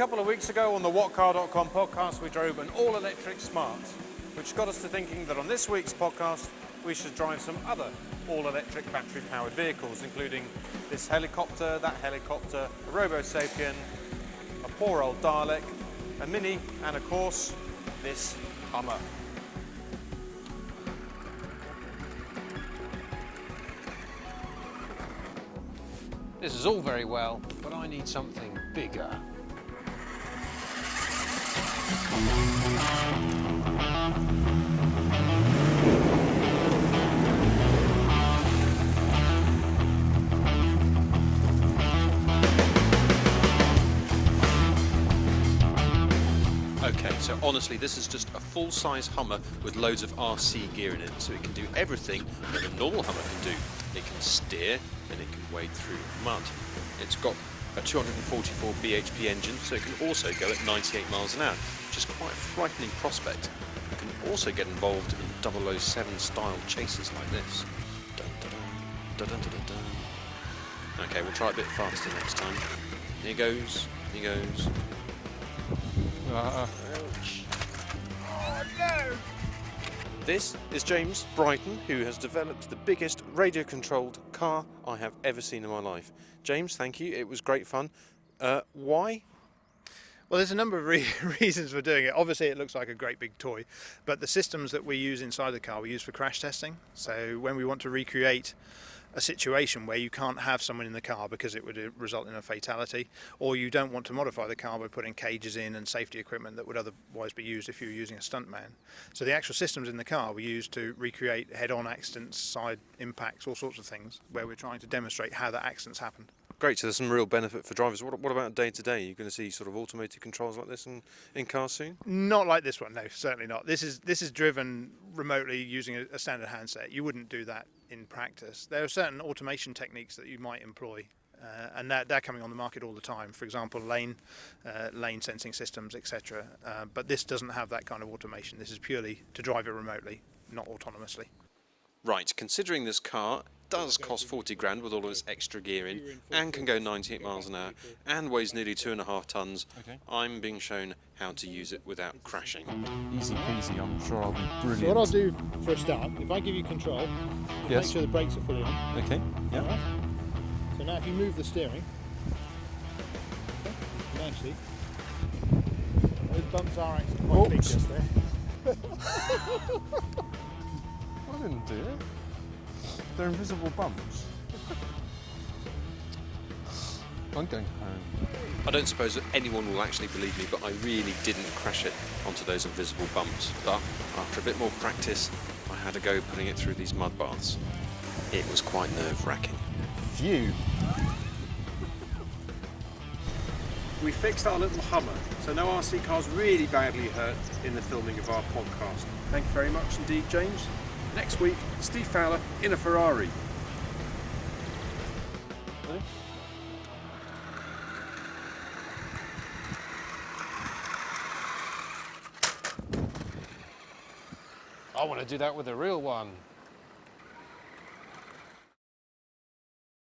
couple of weeks ago on the WhatCar.com podcast, we drove an all-electric Smart, which got us to thinking that on this week's podcast, we should drive some other all-electric battery-powered vehicles, including this helicopter, that helicopter, a Robo-Sapien, a poor old Dalek, a Mini, and of course, this Hummer. This is all very well, but I need something bigger. Okay, so honestly, this is just a full-size Hummer with loads of RC gear in it, so it can do everything that a normal Hummer can do. It can steer, and it can wade through mud. It's got a 244 bhp engine, so it can also go at 98 miles an hour, which is quite a frightening prospect. It can also get involved in 007 style chases like this. Dun, dun, dun, dun, dun, dun, dun. Okay, we'll try a bit faster next time. Here goes, here goes. Ouch. Oh no! This is James Brighton, who has developed the biggest radio-controlled car I have ever seen in my life. James, thank you. It was great fun. Why? Well, there's a number of reasons for doing it. Obviously, it looks like a great big toy, but the systems that we use inside the car we use for crash testing. So when we want to recreate a situation where you can't have someone in the car because it would result in a fatality, or you don't want to modify the car by putting cages in and safety equipment that would otherwise be used if you were using a stuntman. So the actual systems in the car we use to recreate head-on accidents, side impacts, all sorts of things, where we're trying to demonstrate how the accidents happen. Great, so there's some real benefit for drivers. What about day to day? Are you going to see sort of automated controls like this in cars soon? Not like this one, no, certainly not. This is driven remotely using a standard handset. You wouldn't do that in practice. There are certain automation techniques that you might employ, and they're coming on the market all the time. For example, lane sensing systems, etc. But this doesn't have that kind of automation. This is purely to drive it remotely, not autonomously. Right, considering this car does cost 40 grand with all of its extra gear in, and can go 98 miles an hour, and weighs nearly 2.5 tons, I'm being shown how to use it without crashing. Easy peasy, I'm sure I'll be brilliant. So what I'll do for a start, if I give you control, yes. Make sure the brakes are fully on. Okay, yeah. Right. So now if you move the steering, nicely, those bumps are actually quite big just there. I didn't do it. They're invisible bumps. I'm going home. I don't suppose that anyone will actually believe me, but I really didn't crash it onto those invisible bumps. But after a bit more practice, I had a go putting it through these mud baths. It was quite nerve-wracking. Phew. We fixed our little Hummer, so no RC cars really badly hurt in the filming of our podcast. Thank you very much indeed, James. Next week, Steve Fowler in a Ferrari. I want to do that with a real one.